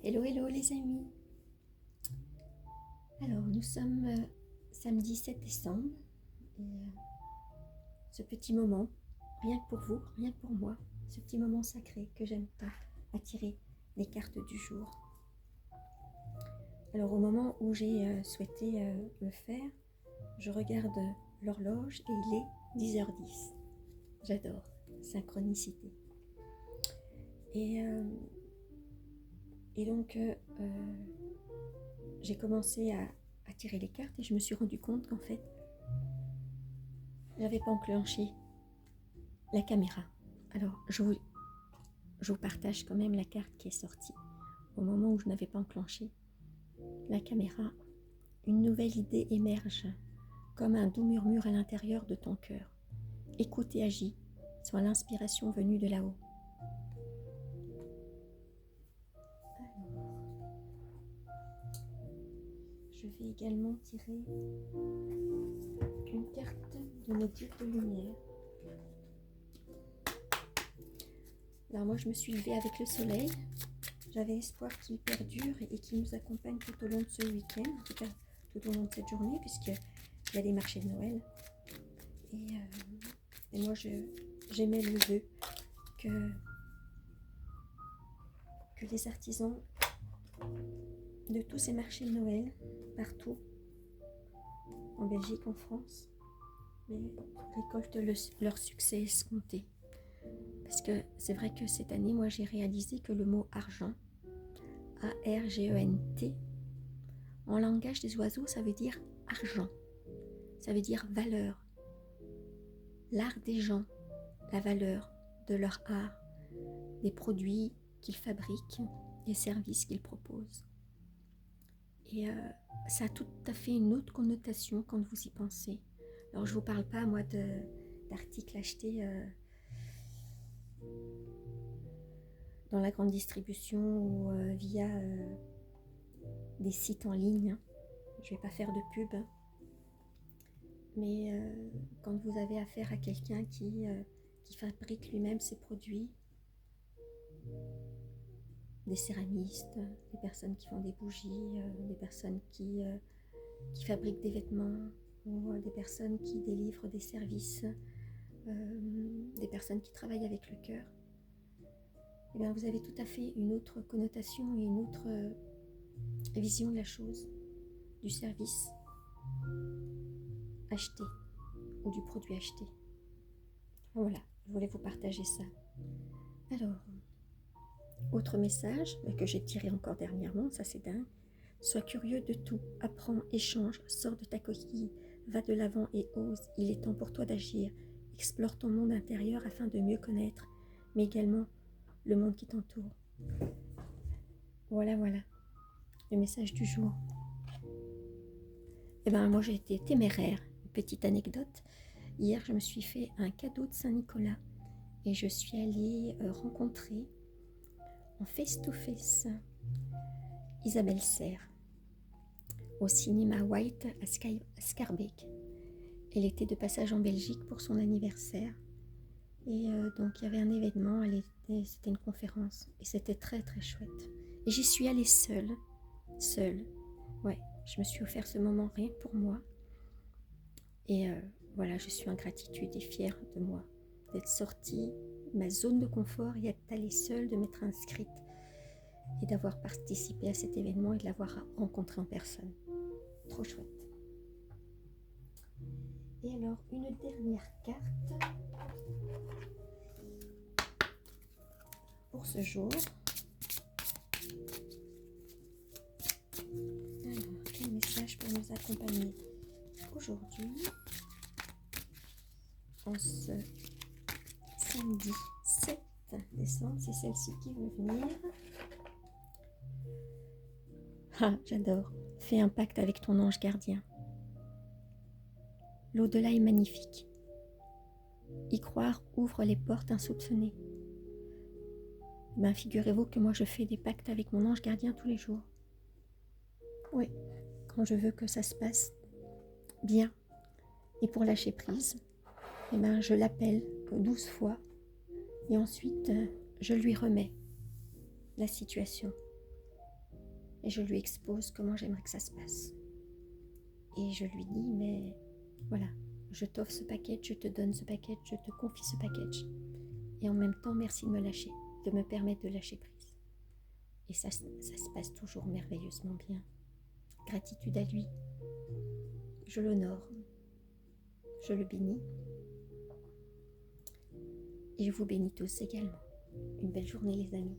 Hello, hello les amis. Alors, nous sommes samedi 7 décembre. Et ce petit moment, rien que pour vous, rien que pour moi, ce petit moment sacré que j'aime tant, à tirer les cartes du jour. Alors, au moment où j'ai souhaité le faire, je regarde l'horloge et il est 10h10. J'adore, synchronicité. Et donc, j'ai commencé à tirer les cartes et je me suis rendu compte qu'en fait, j'avais pas enclenché la caméra. Alors, je vous partage quand même la carte qui est sortie. Au moment où je n'avais pas enclenché la caméra, une nouvelle idée émerge, comme un doux murmure à l'intérieur de ton cœur. Écoute et agis, soit l'inspiration venue de là-haut. Je vais également tirer une carte de nos guides de lumière. Alors moi je me suis levée avec le soleil. J'avais espoir qu'il perdure et qu'il nous accompagne tout au long de ce week-end, en tout cas tout au long de cette journée, puisqu'il y a des marchés de Noël. Et moi j'aimais le vœu que les artisans de tous ces marchés de Noël, partout, en Belgique, en France, mais récoltent leur succès escompté. Parce que c'est vrai que cette année, moi j'ai réalisé que le mot argent, A-R-G-E-N-T, en langage des oiseaux, ça veut dire argent, ça veut dire valeur, l'art des gens, la valeur de leur art, des produits qu'ils fabriquent, des services qu'ils proposent. Et ça a tout à fait une autre connotation quand vous y pensez. Alors je ne vous parle pas moi d'articles achetés dans la grande distribution ou via des sites en ligne. Je ne vais pas faire de pub. Mais quand vous avez affaire à quelqu'un qui fabrique lui-même ses produits, des céramistes, des personnes qui font des bougies, des personnes qui fabriquent des vêtements, ou des personnes qui délivrent des services, des personnes qui travaillent avec le cœur, et bien vous avez tout à fait une autre connotation et une autre vision de la chose, du service acheté ou du produit acheté. Voilà, je voulais vous partager ça. Alors, autre message que j'ai tiré encore dernièrement, ça c'est dingue. Sois curieux de tout, apprends, échange, sors de ta coquille, va de l'avant et ose. Il est temps pour toi d'agir. Explore ton monde intérieur afin de mieux connaître, mais également le monde qui t'entoure. Voilà, le message du jour. Eh bien, moi j'ai été téméraire. Une petite anecdote. Hier, je me suis fait un cadeau de Saint-Nicolas et je suis allée rencontrer en face-to-face Isabelle Serre au cinéma White à Schaerbeek. Elle était de passage en Belgique pour son anniversaire et donc il y avait un événement, c'était une conférence et c'était très très chouette. Et j'y suis allée seule. Ouais, je me suis offert ce moment rien que pour moi. Et voilà, je suis en gratitude et fière de moi d'être sortie de ma zone de confort et d'être allée seule, de m'être inscrite et d'avoir participé à cet événement et de l'avoir rencontré en personne. Trop chouette. Et alors, une dernière carte pour ce jour. Alors, quel message pour nous accompagner aujourd'hui, en ce samedi 7 décembre, c'est celle-ci qui veut venir. Ah, j'adore. Fais un pacte avec ton ange gardien. L'au-delà est magnifique. Y croire ouvre les portes insoupçonnées. Ben, figurez-vous que moi je fais des pactes avec mon ange gardien tous les jours. Oui, quand je veux que ça se passe bien. Et pour lâcher prise, eh ben, je l'appelle 12 fois et ensuite je lui remets la situation. et je lui expose comment j'aimerais que ça se passe. Et je lui dis, mais voilà, je t'offre ce package, je te donne ce package, je te confie ce package. Et en même temps, merci de me lâcher, de me permettre de lâcher prise. Et ça se passe toujours merveilleusement bien. Gratitude à lui. Je l'honore. Je le bénis. Et je vous bénis tous également. Une belle journée les amis.